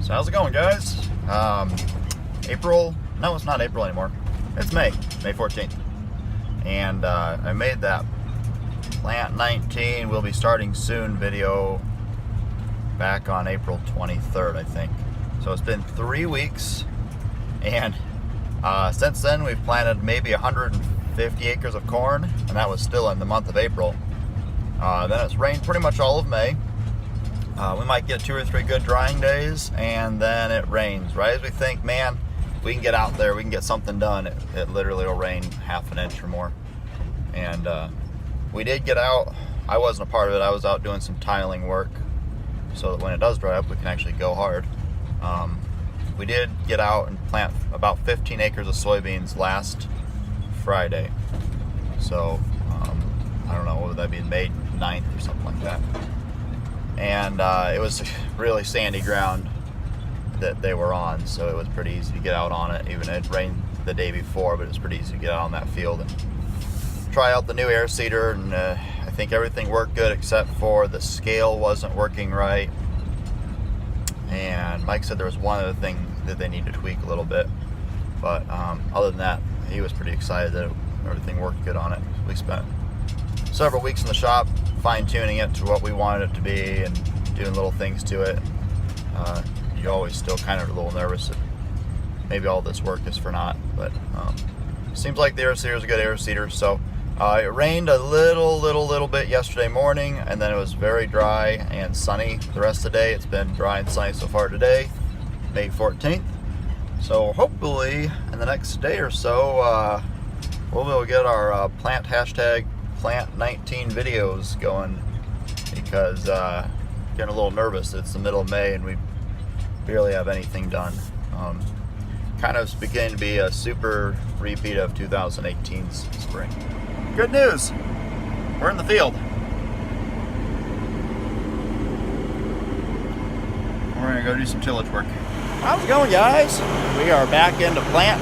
So how's it going, guys? No, it's not April anymore. It's May 14th. And I made that Plant 19 will be starting soon video back on April 23rd, I think. So it's been 3 weeks, and since then we've planted maybe 150 acres of corn, and that was still in the month of April. Then it's rained pretty much all of May. We might get 2 or 3 good drying days, and then it rains. Right as we think, man, we can get out there, we can get something done, it literally will rain half an inch or more. And we did get out. I wasn't a part of it. I was out doing some tiling work so that when it does dry up, we can actually go hard. We did get out and plant about 15 acres of soybeans last Friday. So, I don't know, what would that be, May 9th or something like that. And it was really sandy ground that they were on, so it was pretty easy to get out on it. Even it rained the day before, but it was pretty easy to get out on that field and try out the new air seeder. And I think everything worked good except for the scale wasn't working right. And Mike said there was one other thing that they need to tweak a little bit, but other than that, he was pretty excited that everything worked good on it. We spent several weeks in the shop fine-tuning it to what we wanted it to be and doing little things to it. You always still kind of a little nervous that maybe all this work is for naught, but seems like the air seeder is a good air seeder. So it rained a little bit yesterday morning, and then it was very dry and sunny the rest of the day. It's been dry and sunny so far today, May 14th. So hopefully in the next day or so, we'll be able to get our Plant 19 videos going, because getting a little nervous. It's the middle of May and we barely have anything done. Kind of beginning to be a super repeat of 2018's spring. Good news, we're in the field. We're gonna go do some tillage work. How's it going, guys? We are back into plant,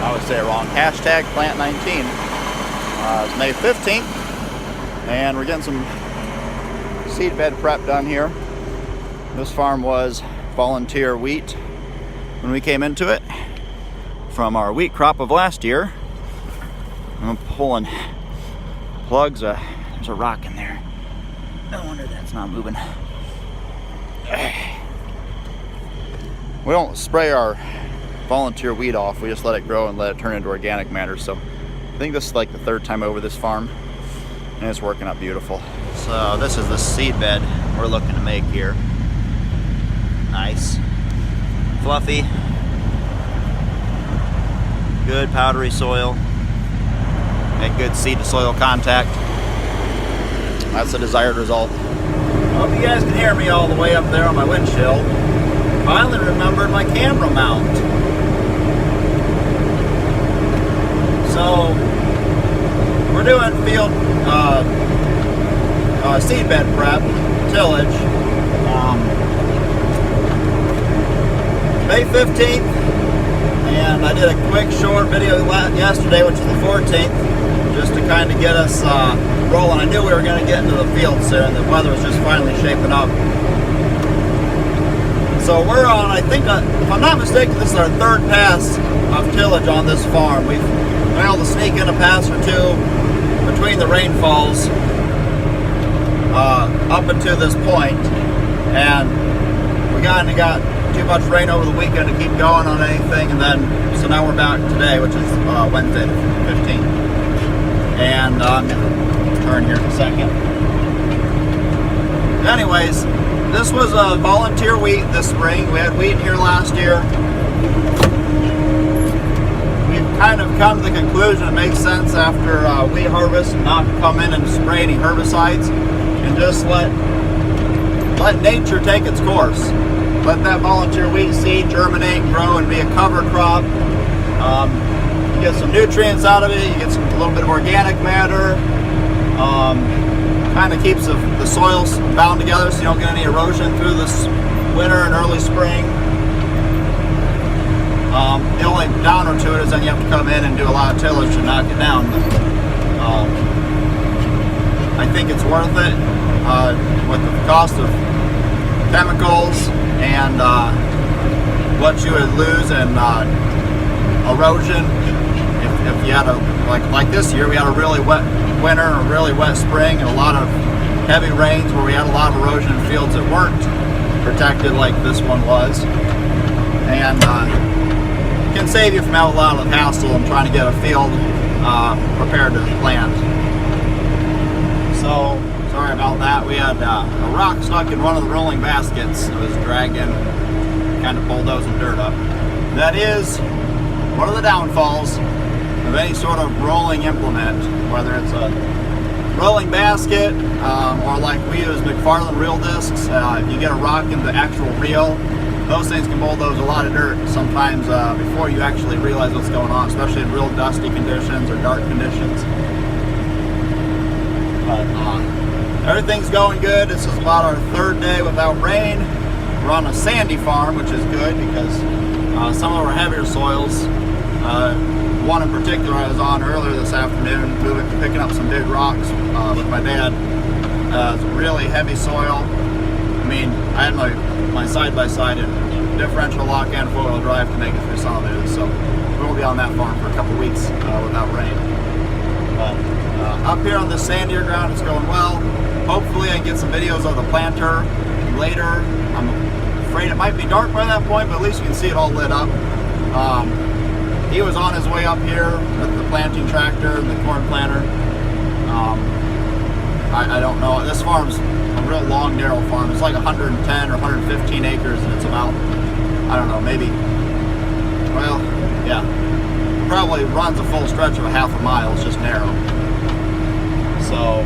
I would say it wrong, hashtag Plant 19. It's May 15th, and we're getting some seed bed prep done here. This farm was volunteer wheat when we came into it from our wheat crop of last year. I'm pulling plugs. There's a rock in there. No wonder that's not moving. We don't spray our volunteer wheat off. We just let it grow and let it turn into organic matter. So I think this is like the 3rd time over this farm, and it's working out beautiful. So this is the seed bed we're looking to make here. Nice, fluffy, good powdery soil, and good seed to soil contact. That's the desired result. I hope you guys can hear me all the way up there on my windshield. Finally remembered my camera mount. So we're doing field seed bed prep, tillage. May 15th, and I did a quick short video yesterday, which is the 14th, just to kind of get us rolling. I knew we were going to get into the field soon. The weather was just finally shaping up. So we're on, I think, if I'm not mistaken, this is our 3rd pass of tillage on this farm. We've been able to sneak in a pass or 2 between the rainfalls up until this point, and we kind of got too much rain over the weekend to keep going on anything, and then so now we're back today, which is Wednesday the 15th. And I'm gonna turn here in a second. Anyways, this was a volunteer wheat this spring. We had wheat here last year. We've kind of come to the conclusion it makes sense after wheat harvest not come in and spray any herbicides, and just let nature take its course. Let that volunteer wheat seed germinate, grow, and be a cover crop. You get some nutrients out of it. You get a little bit of organic matter. Kind of keeps the soils bound together so you don't get any erosion through this winter and early spring. The only downer to it is then you have to come in and do a lot of tillage to knock it down. But, I think it's worth it with the cost of chemicals and what you would lose in erosion if you had a like this year we had a really wet winter, a really wet spring, and a lot of heavy rains where we had a lot of erosion in fields that weren't protected like this one was, and can save you from a lot of hassle in trying to get a field prepared to plant. So sorry about that. We had a rock stuck in one of the rolling baskets. It was dragging, kind of bulldozing dirt up. That is one of the downfalls of any sort of rolling implement, whether it's a rolling basket or like we use McFarland reel discs. If you get a rock in the actual reel, those things can bulldoze a lot of dirt sometimes before you actually realize what's going on, especially in real dusty conditions or dark conditions. But everything's going good. This is about our third day without rain. We're on a sandy farm, which is good because some of our heavier soils, one in particular I was on earlier this afternoon, picking up some big rocks with my dad. It's really heavy soil. I mean, I had my side-by-side and differential lock and four-wheel drive to make it through some of it, so we won't be on that farm for a couple weeks without rain. But up here on this sandier ground, it's going well. Hopefully I can get some videos of the planter later. I'm afraid it might be dark by that point, but at least you can see it all lit up. He was on his way up here with the planting tractor and the corn planter. I don't know. This farm's a real long, narrow farm. It's like 110 or 115 acres, and it's about, I don't know, maybe, well, yeah, probably runs a full stretch of a half a mile. It's just narrow. So,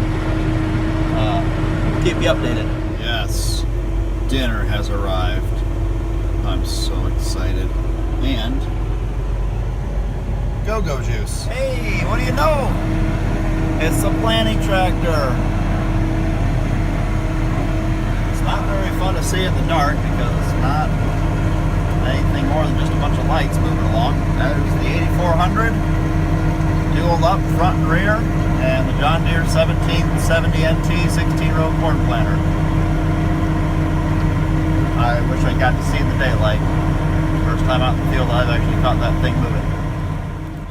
keep you updated. Yes, dinner has arrived. I'm so excited. And go-go juice. Hey, what do you know? It's the planting tractor. It's not very fun to see in the dark because it's not anything more than just a bunch of lights moving along. That is the 8400, dual up front and rear, and the John Deere 1770 NT 16-row corn planter. I wish I got to see in the daylight. First time out in the field I've actually caught that thing moving.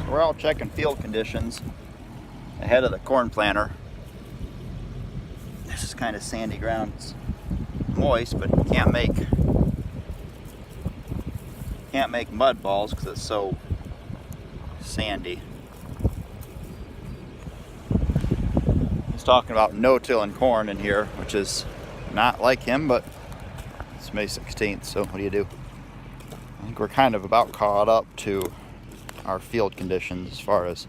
So we're all checking field conditions ahead of the corn planter. This is kind of sandy ground. It's moist, but you can't make mud balls because it's so sandy. He's talking about no-tilling corn in here, which is not like him, but it's May 16th, so what do you do? I think we're kind of about caught up to our field conditions as far as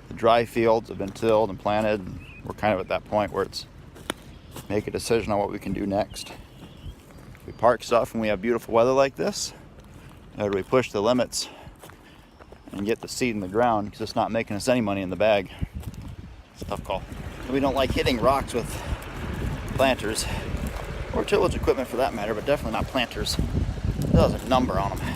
the dry fields have been tilled and planted, and we're kind of at that point where it's make a decision on what we can do next. If we park stuff and we have beautiful weather like this, or do we push the limits and get the seed in the ground because it's not making us any money in the bag? It's a tough call. We don't like hitting rocks with planters, or tillage equipment for that matter, but definitely not planters. It does a number on them.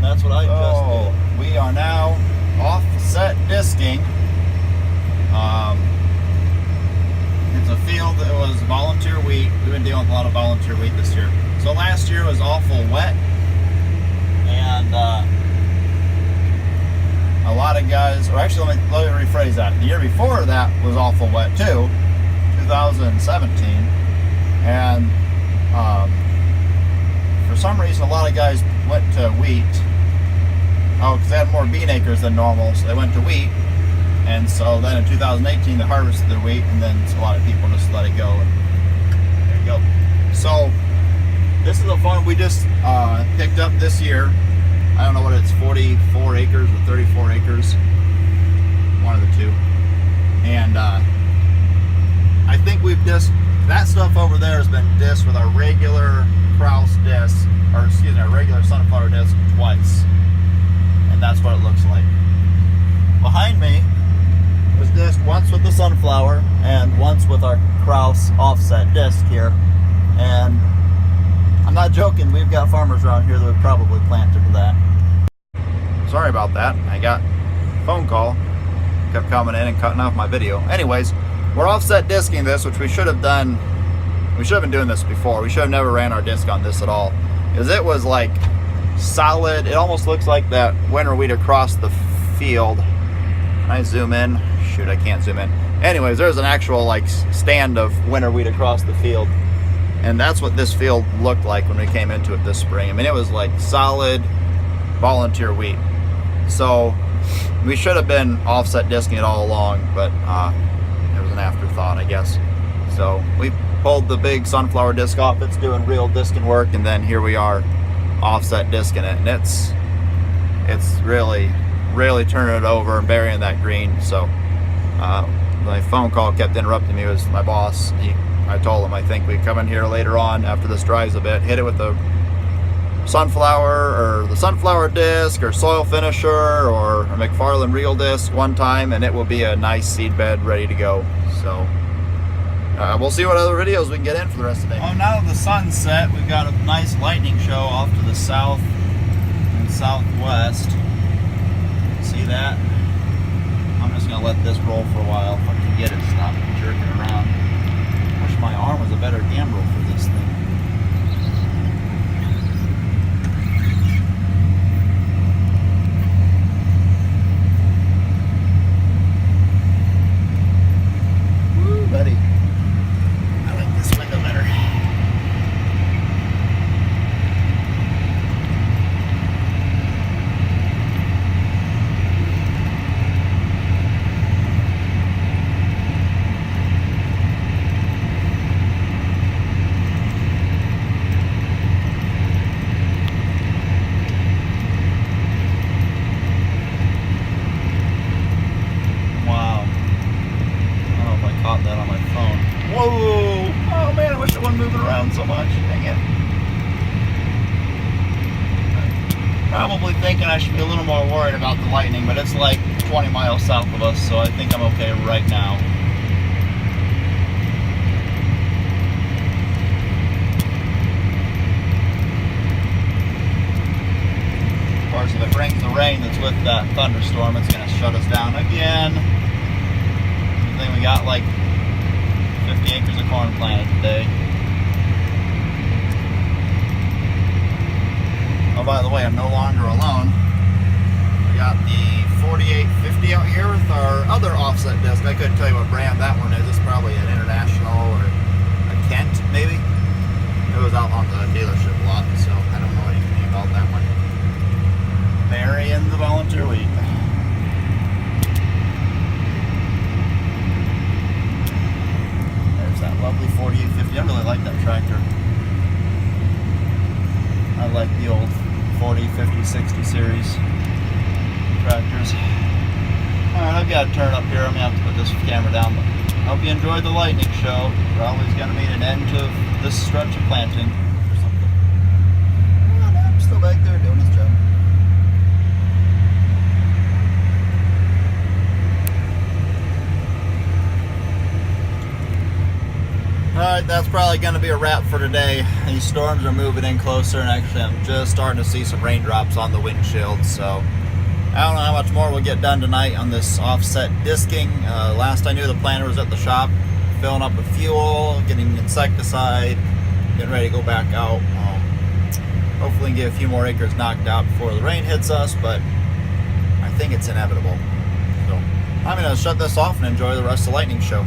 That's what I just did. We are now offset disking. It's a field that was volunteer wheat. We've been dealing with a lot of volunteer wheat this year. So last year was awful wet, and a lot of guys, or actually let me rephrase that. The year before that was awful wet too, 2017, and for some reason a lot of guys went to wheat. Oh, because they had more bean acres than normal, so they went to wheat. And so then in 2018 they harvested their wheat, and then a lot of people just let it go. And there you go. So this is a farm we just picked up this year. I don't know what it's, 44 acres or 34 acres, one of the two. And I think we've just, that stuff over there has been disked with our regular Kraus disc, or excuse me, our regular sunflower disc twice. And that's what it looks like. Behind me was disked once with the sunflower and once with our Kraus offset disc here. And I'm not joking, we've got farmers around here that would probably plant into that. Sorry about that. I got a phone call, kept coming in and cutting off my video. Anyways, we're offset disking this, which we should have done. We should have been doing this before. We should have never ran our disc on this at all, because it was like solid. It almost looks like that winter wheat across the field. Can I zoom in? Shoot, I can't zoom in. Anyways, there's an actual like stand of winter wheat across the field, and that's what this field looked like when we came into it this spring. I mean, it was like solid volunteer wheat. So we should have been offset disking it all along, but it was an afterthought, I guess. So we pulled the big sunflower disc off. It's doing real disking work, and then here we are offset disking it, and it's really turning it over and burying that green. So my phone call kept interrupting me. It was my boss. I told him I think we come in here later on after this dries a bit, hit it with the sunflower disc or soil finisher or a McFarland reel disc one time, and it will be a nice seed bed ready to go. So we'll see what other videos we can get in for the rest of the day. Well, now that the sun's set, we've got a nice lightning show off to the south and southwest. See that? I'm just gonna let this roll for a while if I can get it to stop jerking around. Wish my arm was a better gambrel for this thing. Woo, buddy. I like this window better. That on my phone. Whoa! Oh man, I wish it wasn't moving around so much. Dang it. I'm probably thinking I should be a little more worried about the lightning, but it's like 20 miles south of us, so I think I'm okay right now. Of course, if it brings the rain that's with that thunderstorm, it's going to shut us down again. I think we got like 50 acres of corn planted today. Oh, by the way, I'm no longer alone. We got the 4850 out here with our other offset disc. I couldn't tell you what brand that one is. It's probably an International or a Kent, maybe. It was out on the dealership lot, so I don't know anything about that one. Burying the volunteer wheat. That lovely 4850. I really like that tractor. I like the old 40, 50, 60 series tractors. Alright, I've got to turn up here. I'm going to have to put this camera down. But I hope you enjoyed the lightning show. Probably going to mean an end to this stretch of planting or something. Oh, no, I'm still back there doing his job. Alright, Alright, that's probably going to be a wrap for today. These storms are moving in closer, and actually I'm just starting to see some raindrops on the windshield, so I don't know how much more we'll get done tonight on this offset disking. Last I knew, the planter was at the shop filling up with fuel, getting insecticide, getting ready to go back out. Hopefully we can get a few more acres knocked out before the rain hits us, but I think it's inevitable. So I'm going to shut this off and enjoy the rest of the lightning show.